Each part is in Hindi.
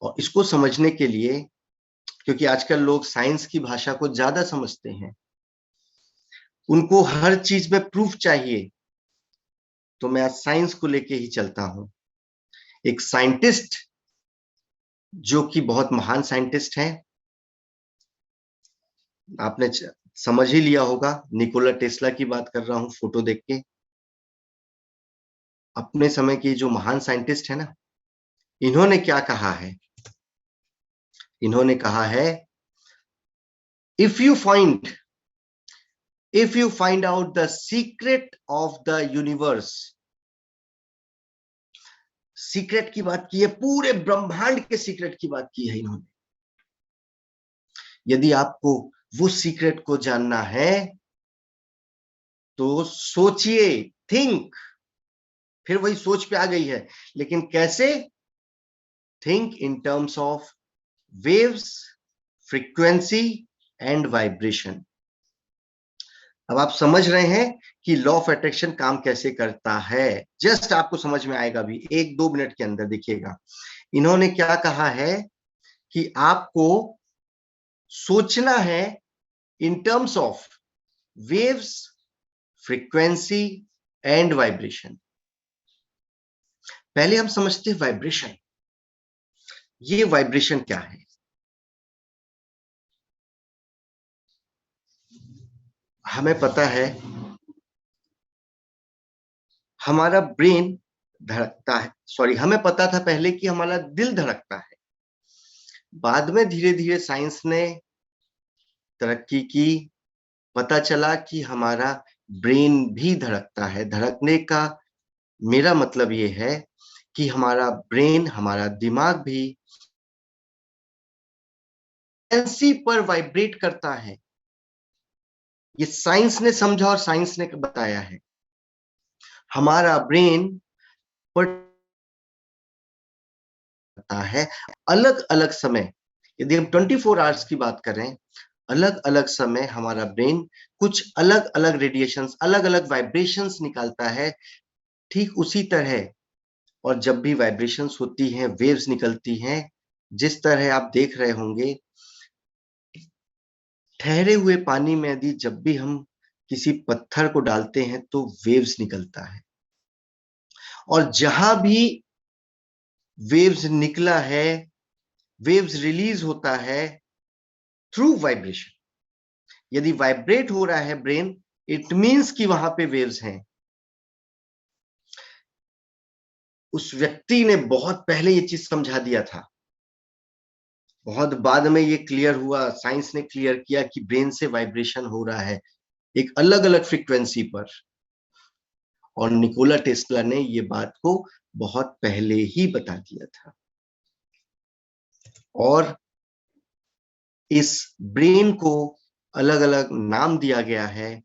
और इसको समझने के लिए, क्योंकि आजकल लोग साइंस की भाषा को ज्यादा समझते हैं, उनको हर चीज में प्रूफ चाहिए, तो मैं आज साइंस को लेके ही चलता हूं। एक साइंटिस्ट जो कि बहुत महान साइंटिस्ट हैं, आपने समझ ही लिया होगा, निकोला टेस्ला की बात कर रहा हूं फोटो देख के। अपने समय के जो महान साइंटिस्ट है ना, इन्होंने क्या कहा है? इन्होंने कहा है, if you find out the secret of the universe, secret की बात की है, पूरे ब्रह्मांड के सीक्रेट की बात की है इन्होंने। यदि आपको वो सीक्रेट को जानना है तो सोचिए, थिंक। फिर वही सोच पे आ गई है, लेकिन कैसे? Think in terms of waves, frequency and vibration. अब आप समझ रहे हैं कि लॉ ऑफ अट्रैक्शन काम कैसे करता है। जस्ट आपको समझ में आएगा भी 1-2 मिनट के अंदर। देखिएगा, इन्होंने क्या कहा है कि आपको सोचना है in terms of waves, frequency and vibration. पहले हम समझते हैं वाइब्रेशन। ये वाइब्रेशन क्या है? हमें पता है हमारा ब्रेन धड़कता है, सॉरी, हमें पता था पहले कि हमारा दिल धड़कता है। बाद में धीरे धीरे साइंस ने तरक्की की, पता चला कि हमारा ब्रेन भी धड़कता है। धड़कने का मेरा मतलब ये है कि हमारा ब्रेन, हमारा दिमाग भी फ्रीक्वेंसी पर वाइब्रेट करता है। ये साइंस ने समझा और साइंस ने बताया है। हमारा ब्रेन करता है अलग अलग समय। यदि हम 24 आवर्स की बात करें, अलग अलग समय हमारा ब्रेन कुछ अलग अलग रेडिएशंस, अलग अलग वाइब्रेशंस निकालता है। ठीक उसी तरह, और जब भी वाइब्रेशंस होती हैं, वेव्स निकलती हैं, जिस तरह आप देख रहे होंगे, ठहरे हुए पानी में यदि जब भी हम किसी पत्थर को डालते हैं तो वेव्स निकलता है। और जहां भी वेव्स निकला है, वेव्स रिलीज होता है थ्रू वाइब्रेशन। यदि वाइब्रेट हो रहा है ब्रेन, इट मीन्स कि वहां पे वेव्स हैं। उस व्यक्ति ने बहुत पहले ये चीज समझा दिया था, बहुत बाद में ये क्लियर हुआ, साइंस ने क्लियर किया कि ब्रेन से वाइब्रेशन हो रहा है एक अलग अलग फ्रीक्वेंसी पर। और निकोला टेस्ला ने ये बात को बहुत पहले ही बता दिया था। और इस ब्रेन को अलग अलग नाम दिया गया है,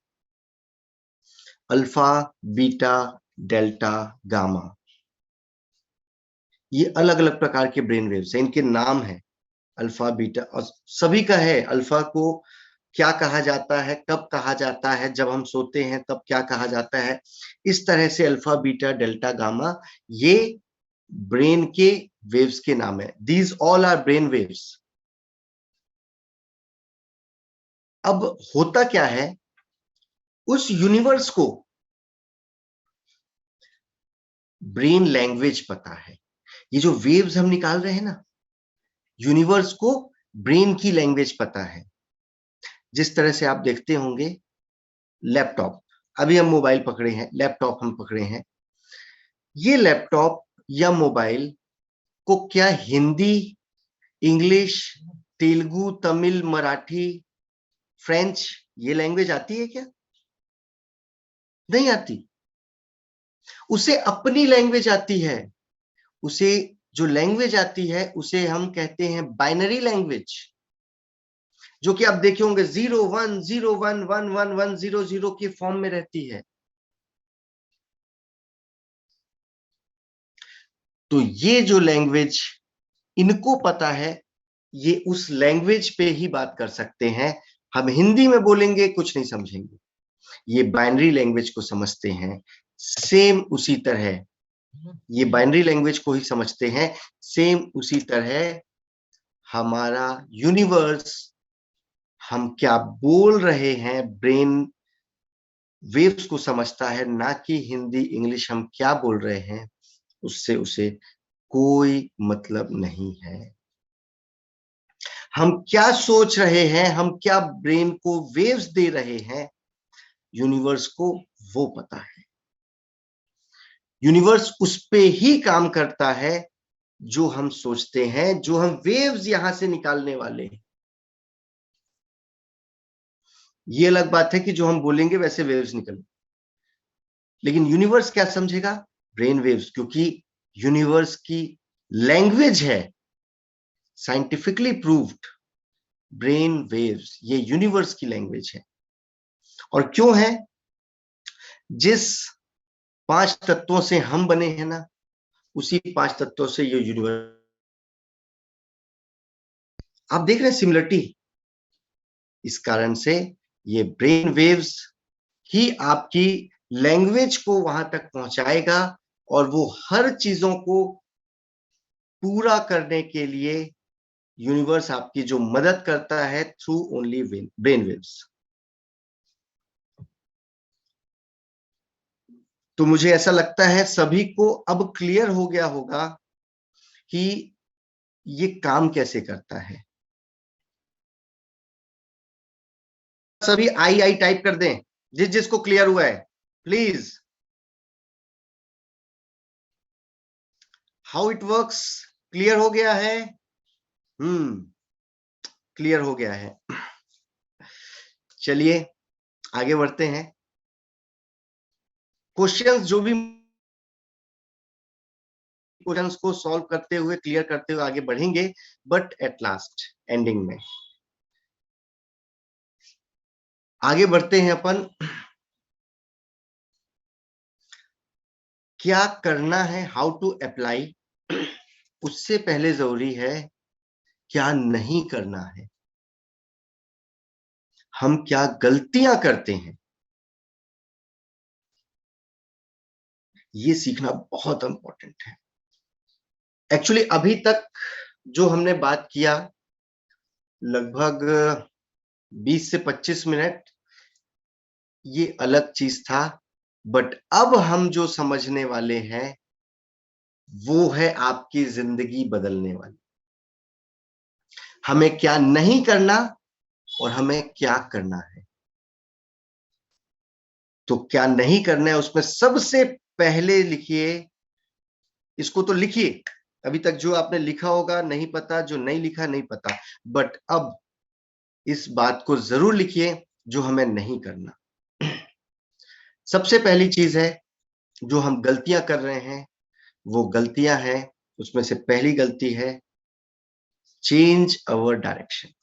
अल्फा, बीटा, डेल्टा, गामा। ये अलग अलग प्रकार के ब्रेन वेव्स हैं, इनके नाम हैं अल्फा, बीटा, और सभी का है। अल्फा को क्या कहा जाता है, कब कहा जाता है, जब हम सोते हैं तब क्या कहा जाता है, इस तरह से अल्फा, बीटा, डेल्टा, गामा, ये ब्रेन के वेव्स के नाम है। These all our brain waves. अब होता क्या है, उस यूनिवर्स को ब्रेन लैंग्वेज पता है। ये जो वेव्स हम निकाल रहे हैं ना, यूनिवर्स को ब्रेन की लैंग्वेज पता है। जिस तरह से आप देखते होंगे, लैपटॉप, अभी हम मोबाइल पकड़े हैं, लैपटॉप हम पकड़े हैं, ये लैपटॉप या मोबाइल को क्या हिंदी, इंग्लिश, तेलुगु, तमिल, मराठी, फ्रेंच, ये लैंग्वेज आती है क्या? नहीं आती। उसे अपनी लैंग्वेज आती है। उसे जो लैंग्वेज आती है उसे हम कहते हैं बाइनरी लैंग्वेज, जो कि आप देखे होंगे 0101111100 के फॉर्म में रहती है। तो ये जो लैंग्वेज इनको पता है, ये उस लैंग्वेज पे ही बात कर सकते हैं। हम हिंदी में बोलेंगे कुछ नहीं समझेंगे, ये बाइनरी लैंग्वेज को समझते हैं। सेम उसी तरह ये बाइनरी लैंग्वेज को ही समझते हैं, सेम उसी तरह हमारा यूनिवर्स, हम क्या बोल रहे हैं, ब्रेन वेव्स को समझता है, ना कि हिंदी इंग्लिश हम क्या बोल रहे हैं उससे उसे कोई मतलब नहीं है। हम क्या सोच रहे हैं, हम क्या ब्रेन को वेव्स दे रहे हैं, यूनिवर्स को वो पता है। यूनिवर्स उस पे ही काम करता है जो हम सोचते हैं, जो हम वेव्स यहां से निकालने वाले हैं। ये अलग बात है कि जो हम बोलेंगे वैसे वेव्स निकल, लेकिन यूनिवर्स क्या समझेगा, ब्रेन वेव्स, क्योंकि यूनिवर्स की लैंग्वेज है, साइंटिफिकली प्रूव्ड, ब्रेन वेव्स, ये यूनिवर्स की लैंग्वेज है। और क्यों है, जिस 5 तत्वों से हम बने हैं ना, उसी 5 तत्वों से ये यूनिवर्स, आप देख रहे हैं सिमिलरिटी। इस कारण से ये ब्रेन वेव्स ही आपकी लैंग्वेज को वहां तक पहुंचाएगा, और वो हर चीजों को पूरा करने के लिए यूनिवर्स आपकी जो मदद करता है थ्रू ओनली ब्रेन वेव्स। तो मुझे ऐसा लगता है सभी को अब क्लियर हो गया होगा कि ये काम कैसे करता है। सभी आई आई टाइप कर दें, जिस जिसको क्लियर हुआ है please. How it works clear हो गया है? क्लियर हो गया है। चलिए आगे बढ़ते हैं। क्वेश्चंस जो भी, क्वेश्चंस को सॉल्व करते हुए, क्लियर करते हुए आगे बढ़ेंगे, बट एट लास्ट एंडिंग में आगे बढ़ते हैं अपन। क्या करना है, हाउ टू अप्लाई, उससे पहले जरूरी है क्या नहीं करना है, हम क्या गलतियां करते हैं, ये सीखना बहुत इंपॉर्टेंट है। एक्चुअली अभी तक जो हमने बात किया, लगभग 20 से 25 मिनट, ये अलग चीज था। बट अब हम जो समझने वाले हैं वो है आपकी जिंदगी बदलने वाली। हमें क्या नहीं करना और हमें क्या करना है। तो क्या नहीं करना है, उसमें सबसे पहले लिखिए, इसको तो लिखिए। अभी तक जो आपने लिखा होगा नहीं पता, जो नहीं लिखा नहीं पता, बट अब इस बात को जरूर लिखिए जो हमें नहीं करना। सबसे पहली चीज है, जो हम गलतियां कर रहे हैं वो गलतियां हैं, उसमें से पहली गलती है चेंज अवर डायरेक्शन।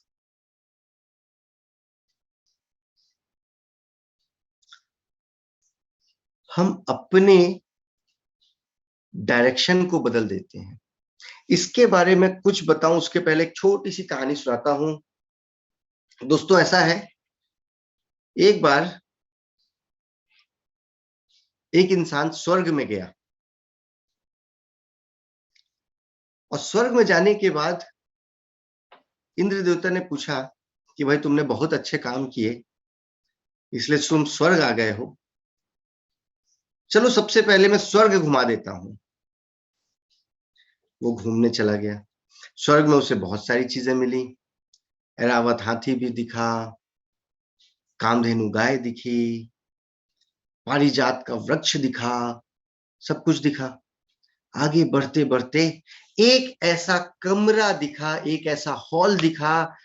हम अपने डायरेक्शन को बदल देते हैं। इसके बारे में कुछ बताऊं उसके पहले एक छोटी सी कहानी सुनाता हूं। दोस्तों ऐसा है, एक बार एक इंसान स्वर्ग में गया, और स्वर्ग में जाने के बाद इंद्र देवता ने पूछा कि भाई तुमने बहुत अच्छे काम किए, इसलिए तुम स्वर्ग आ गए हो, चलो सबसे पहले मैं स्वर्ग घुमा देता हूं। वो घूमने चला गया। स्वर्ग में उसे बहुत सारी चीजें मिली, ऐरावत हाथी भी दिखा, कामधेनु गाय दिखी, पारिजात का वृक्ष दिखा, सब कुछ दिखा। आगे बढ़ते बढ़ते एक ऐसा कमरा दिखा, एक ऐसा हॉल दिखा,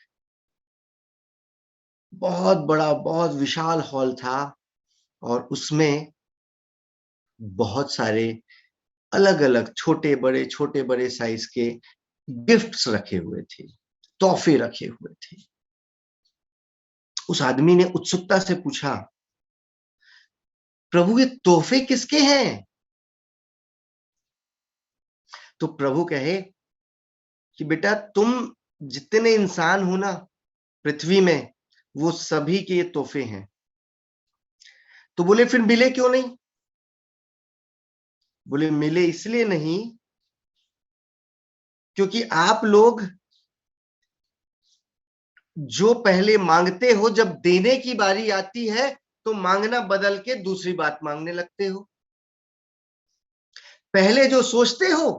बहुत बड़ा, बहुत विशाल हॉल था, और उसमें बहुत सारे अलग अलग छोटे बड़े साइज के गिफ्ट्स रखे हुए थे, तोहफे रखे हुए थे। उस आदमी ने उत्सुकता से पूछा, प्रभु ये तोहफे किसके हैं? तो प्रभु कहे कि बेटा तुम जितने इंसान हो ना पृथ्वी में, वो सभी के ये तोहफे हैं। तो बोले फिर मिले क्यों नहीं? बोले मिले इसलिए नहीं क्योंकि आप लोग जो पहले मांगते हो, जब देने की बारी आती है तो मांगना बदल के दूसरी बात मांगने लगते हो। पहले जो सोचते हो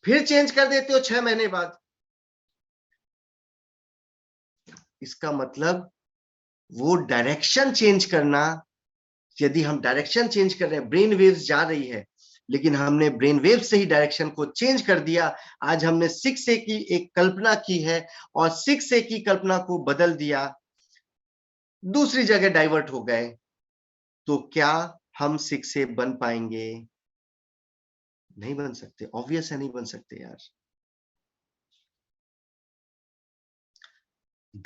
फिर चेंज कर देते हो 6 महीने बाद। इसका मतलब वो डायरेक्शन चेंज करना, यदि हम डायरेक्शन चेंज कर रहे हैं, ब्रेन वेव्स जा रही है, लेकिन हमने ब्रेन वेव से ही डायरेक्शन को चेंज कर दिया। आज हमने 6A की एक कल्पना की है और 6A की कल्पना को बदल दिया, दूसरी जगह डाइवर्ट हो गए, तो क्या हम 6A बन पाएंगे? नहीं बन सकते, ऑब्वियस है, नहीं बन सकते यार।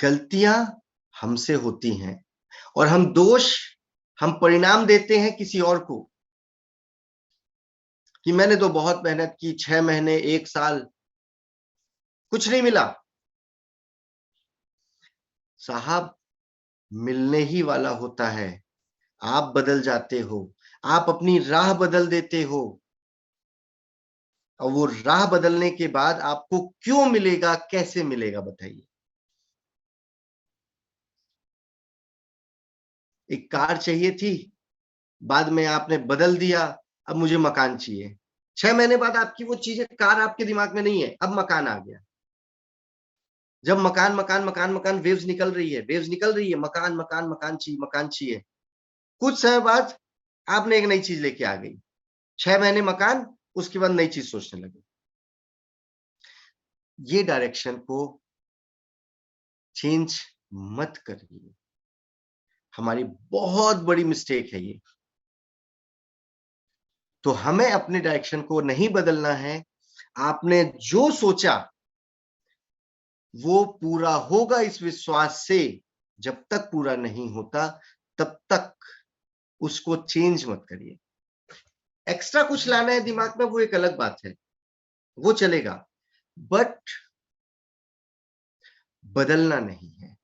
गलतियां हमसे होती हैं और हम परिणाम देते हैं किसी और को, कि मैंने तो बहुत मेहनत की, 6 महीने 1 साल कुछ नहीं मिला। साहब, मिलने ही वाला होता है। आप बदल जाते हो, आप अपनी राह बदल देते हो, और वो राह बदलने के बाद आपको क्यों मिलेगा, कैसे मिलेगा, बताइए। एक कार चाहिए थी, बाद में आपने बदल दिया, अब मुझे मकान चाहिए। 6 महीने बाद आपकी वो चीजें, कार आपके दिमाग में नहीं है, अब मकान आ गया। जब मकान मकान मकान मकान वेव्स निकल रही है, वेव्स निकल रही है, मकान मकान मकान चाहिए, मकान चाहिए। कुछ समय बाद आपने एक नई चीज लेके आ गई, 6 महीने मकान, उसके बाद नई चीज सोचने लगे। ये डायरेक्शन को चेंज मत करिए, हमारी बहुत बड़ी मिस्टेक है ये। तो हमें अपने डायरेक्शन को नहीं बदलना है। आपने जो सोचा वो पूरा होगा इस विश्वास से, जब तक पूरा नहीं होता तब तक उसको चेंज मत करिए। एक्स्ट्रा कुछ लाना है दिमाग में, वो एक अलग बात है, वो चलेगा, बट बदलना नहीं है।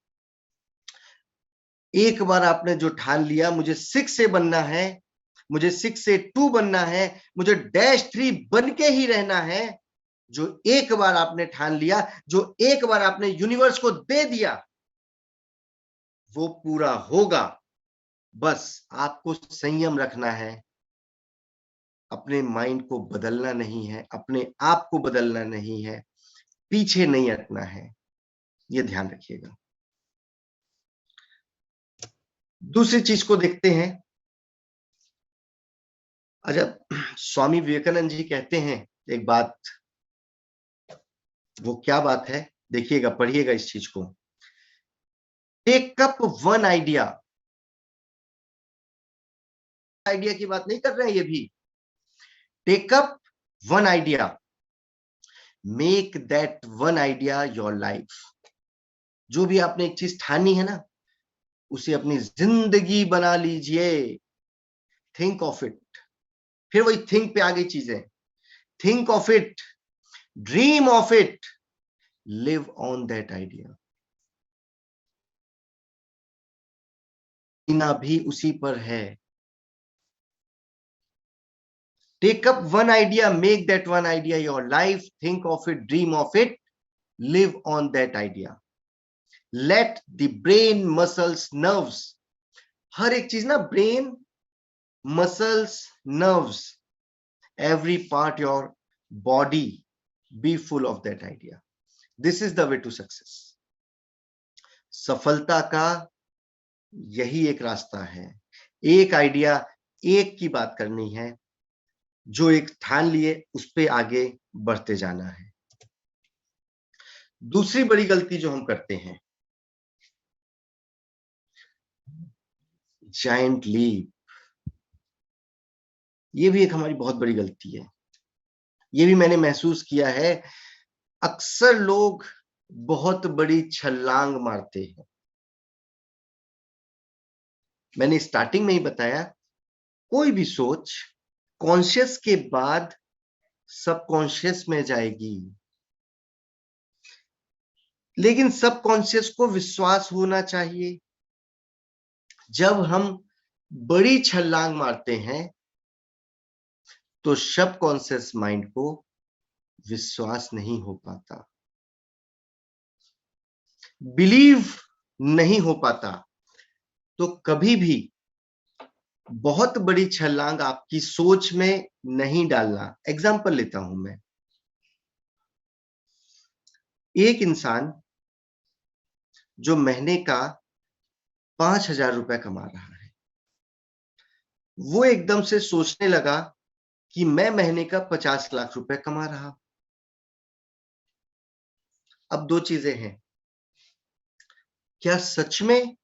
एक बार आपने जो ठान लिया, मुझे 6 से बनना है, मुझे 6 से 2 बनना है, मुझे -3 बन के ही रहना है, जो एक बार आपने ठान लिया, जो एक बार आपने यूनिवर्स को दे दिया, वो पूरा होगा। बस आपको संयम रखना है, अपने माइंड को बदलना नहीं है, अपने आप को बदलना नहीं है, पीछे नहीं हटना है, ये ध्यान रखिएगा। दूसरी चीज को देखते हैं। अच्छा, स्वामी विवेकानंद जी कहते हैं एक बात, वो क्या बात है, देखिएगा, पढ़िएगा इस चीज को। Take up one idea, idea की बात नहीं कर रहे हैं ये भी। Take up one idea, make that one idea your life. जो भी आपने एक चीज ठानी है ना, उसे अपनी जिंदगी बना लीजिए। थिंक ऑफ इट, फिर वही थिंक पे आ गई चीजें। Think of it, dream of it, live on that idea. जीना भी उसी पर है। Take up one idea, make that one idea your life, think of it, dream of it, live on that idea. Let the brain, muscles, nerves, हर एक चीज ना, brain, muscles, nerves, every part your body be full of that idea. This is the way to success. सफलता का यही एक रास्ता है। एक आइडिया, एक की बात करनी है, जो एक ठान लिए उस पे आगे बढ़ते जाना है। दूसरी बड़ी गलती जो हम करते हैं, जायंट लीप, ये भी एक हमारी बहुत बड़ी गलती है। ये भी मैंने महसूस किया है, अक्सर लोग बहुत बड़ी छलांग मारते हैं। मैंने स्टार्टिंग में ही बताया, कोई भी सोच कॉन्शियस के बाद सबकॉन्शियस में जाएगी, लेकिन सबकॉन्शियस को विश्वास होना चाहिए। जब हम बड़ी छलांग मारते हैं तो सबकॉन्शियस माइंड को विश्वास नहीं हो पाता। बिलीव नहीं हो पाता, तो कभी भी बहुत बड़ी छलांग आपकी सोच में नहीं डालना। एग्जाम्पल लेता हूं मैं। एक इंसान जो महीने का 5,000 रुपए कमा रहा है, वो एकदम से सोचने लगा कि मैं महीने का 50 लाख रुपए कमा रहा। अब दो चीजें हैं, क्या सच में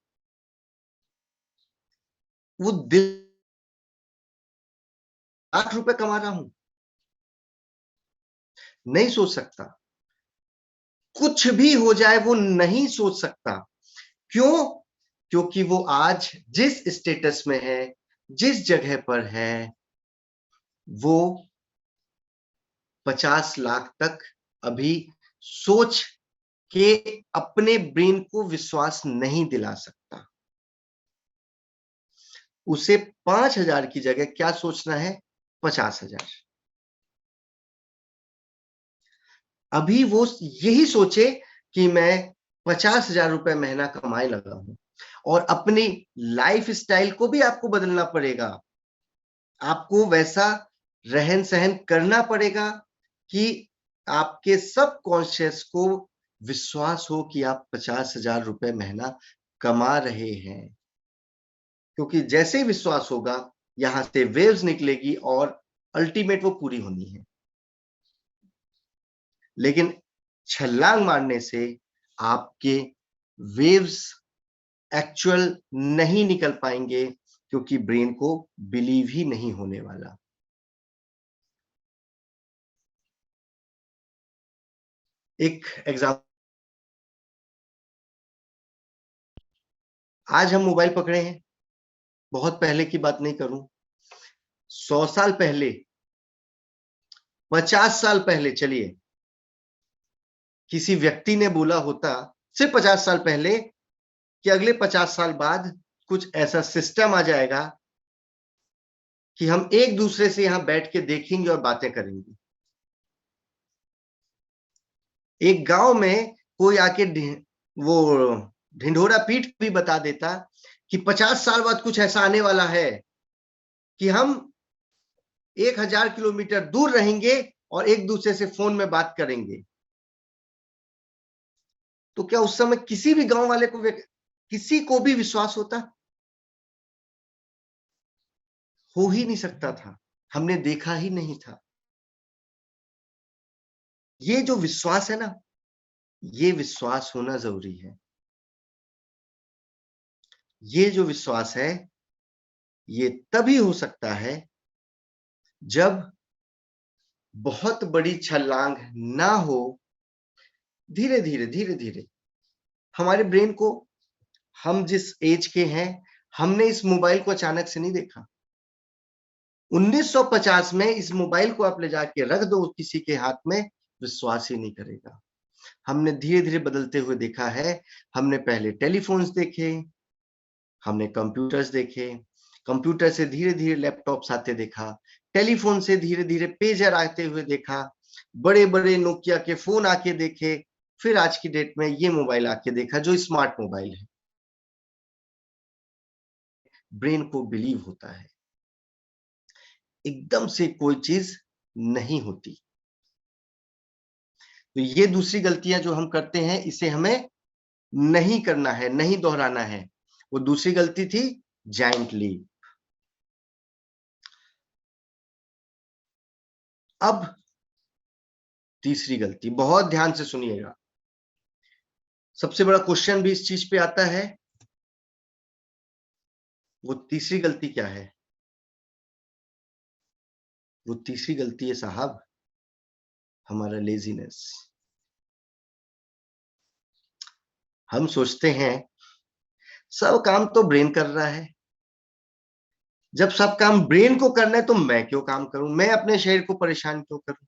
वो दिल लाख रुपए कमा रहा हूं? नहीं सोच सकता। कुछ भी हो जाए वो नहीं सोच सकता। क्यों? क्योंकि वो आज जिस स्टेटस में है, जिस जगह पर है, वो 50 लाख तक अभी सोच के अपने ब्रेन को विश्वास नहीं दिला सकता। उसे 5,000 की जगह क्या सोचना है? 50,000। अभी वो यही सोचे कि मैं 50,000 रुपए महीना कमाए लगा हूं। और अपनी लाइफ स्टाइल को भी आपको बदलना पड़ेगा। आपको वैसा रहन सहन करना पड़ेगा कि आपके सब कॉन्शियस को विश्वास हो कि आप 50,000 रुपए महीना कमा रहे हैं। क्योंकि जैसे ही विश्वास होगा, यहां से वेव्स निकलेगी और अल्टीमेट वो पूरी होनी है। लेकिन छलांग मारने से आपके वेव्स एक्चुअल नहीं निकल पाएंगे, क्योंकि ब्रेन को बिलीव ही नहीं होने वाला। एक एग्जाम्पल, आज हम मोबाइल पकड़े हैं, बहुत पहले की बात नहीं करूं, 100 साल पहले, 50 साल पहले, चलिए, किसी व्यक्ति ने बोला होता, सिर्फ 50 साल पहले, कि अगले 50 साल बाद कुछ ऐसा सिस्टम आ जाएगा कि हम एक दूसरे से यहां बैठ के देखेंगे और बातें करेंगे। एक गांव में कोई आके वो ढिंढोरा पीट भी बता देता कि 50 साल बाद कुछ ऐसा आने वाला है कि हम 1,000 किलोमीटर दूर रहेंगे और एक दूसरे से फोन में बात करेंगे। तो क्या उस समय किसी भी गांव वाले को, किसी को भी विश्वास होता? हो ही नहीं सकता था। हमने देखा ही नहीं था। ये जो विश्वास है ना, ये विश्वास होना जरूरी है। ये जो विश्वास है, ये तभी हो सकता है जब बहुत बड़ी छलांग ना हो। धीरे धीरे धीरे धीरे हमारे ब्रेन को, हम जिस एज के हैं, हमने इस मोबाइल को अचानक से नहीं देखा। 1950 में इस मोबाइल को आप ले जाके रख दो किसी के हाथ में, विश्वास ही नहीं करेगा। हमने धीरे धीरे बदलते हुए देखा है। हमने पहले टेलीफोन्स देखे, हमने कंप्यूटर्स देखे, कंप्यूटर से धीरे धीरे लैपटॉप्स आते देखा, टेलीफोन से धीरे धीरे पेजर आते हुए देखा, बड़े बड़े नोकिया के फोन आके देखे, फिर आज की डेट में ये मोबाइल आके देखा जो स्मार्ट मोबाइल है। ब्रेन को बिलीव होता है, एकदम से कोई चीज नहीं होती। तो ये दूसरी गलतियां जो हम करते हैं, इसे हमें नहीं करना है, नहीं दोहराना है। वो दूसरी गलती थी जायंट लीप। अब तीसरी गलती, बहुत ध्यान से सुनिएगा, सबसे बड़ा क्वेश्चन भी इस चीज पे आता है। वो तीसरी गलती क्या है? वो तीसरी गलती है साहब, हमारा लेजीनेस। हम सोचते हैं सब काम तो ब्रेन कर रहा है, जब सब काम ब्रेन को करना है तो मैं क्यों काम करूं, मैं अपने शरीर को परेशान क्यों करूं।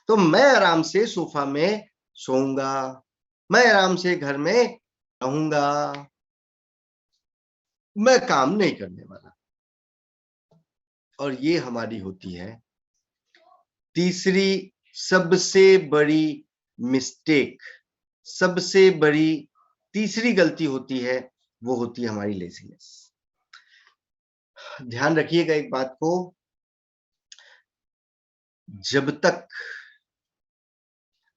तो मैं आराम से सोफा में सोऊंगा, मैं आराम से घर में रहूंगा, मैं काम नहीं करने वाला। और ये हमारी होती है तीसरी सबसे बड़ी मिस्टेक। सबसे बड़ी तीसरी गलती होती है, वो होती है हमारी लेजीनेस। ध्यान रखिएगा एक बात को, जब तक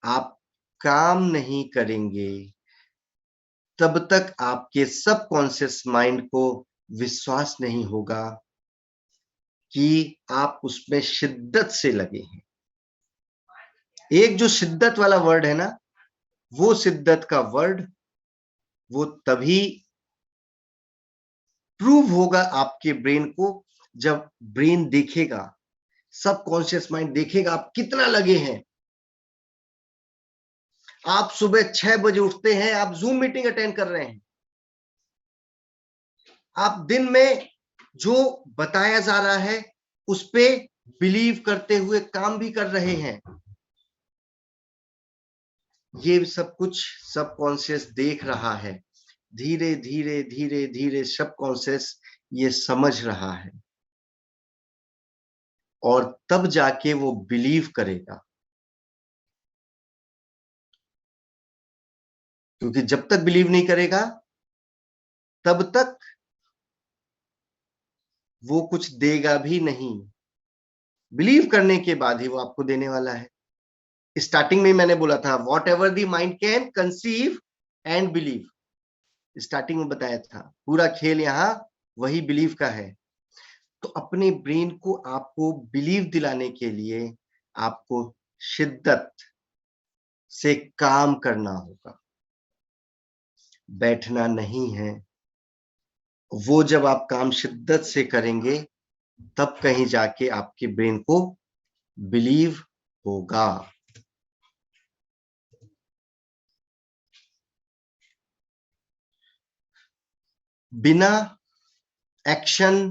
आप काम नहीं करेंगे तब तक आपके सबकॉन्शियस माइंड को विश्वास नहीं होगा कि आप उसमें शिद्दत से लगे हैं। एक जो शिद्दत वाला वर्ड है ना, वो शिद्दत का वर्ड वो तभी प्रूव होगा आपके ब्रेन को जब ब्रेन देखेगा, सबकॉन्शियस माइंड देखेगा आप कितना लगे हैं। आप सुबह 6 बजे उठते हैं, आप जूम मीटिंग अटेंड कर रहे हैं, आप दिन में जो बताया जा रहा है उस पे बिलीव करते हुए काम भी कर रहे हैं। ये सब कुछ सबकॉन्शियस देख रहा है, धीरे धीरे धीरे धीरे सबकॉन्शियस ये समझ रहा है और तब जाके वो बिलीव करेगा। क्योंकि जब तक बिलीव नहीं करेगा तब तक वो कुछ देगा भी नहीं। बिलीव करने के बाद ही वो आपको देने वाला है। स्टार्टिंग में मैंने बोला था what ever the mind can conceive and believe, starting में बताया था पूरा खेल यहां वही बिलीव का है। तो अपने ब्रेन को आपको बिलीव दिलाने के लिए आपको शिद्दत से काम करना होगा, बैठना नहीं है। वो जब आप काम शिद्दत से करेंगे तब कहीं जाके आपके ब्रेन को बिलीव होगा। बिना एक्शन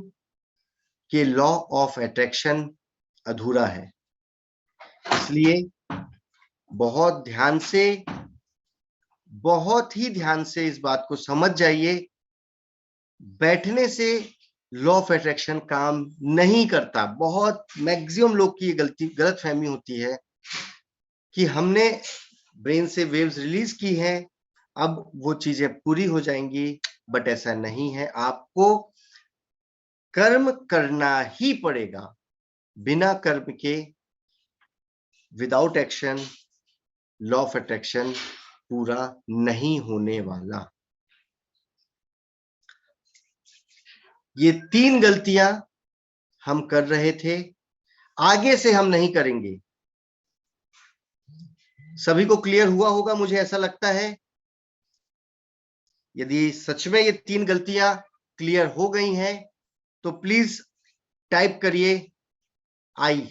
के लॉ ऑफ अट्रैक्शन अधूरा है। इसलिए बहुत ध्यान से, बहुत ही ध्यान से इस बात को समझ जाइए, बैठने से लॉ ऑफ अट्रैक्शन काम नहीं करता। बहुत मैक्सिमम लोग की ये गलत फहमी होती है कि हमने ब्रेन से वेव्स रिलीज की हैं, अब वो चीजें पूरी हो जाएंगी, बट ऐसा नहीं है। आपको कर्म करना ही पड़ेगा। बिना कर्म के, without action, law of attraction पूरा नहीं होने वाला। ये 3 गलतियां हम कर रहे थे, आगे से हम नहीं करेंगे। सभी को क्लियर हुआ होगा मुझे ऐसा लगता है। यदि सच में ये 3 गलतियां क्लियर हो गई हैं तो प्लीज टाइप करिए आई।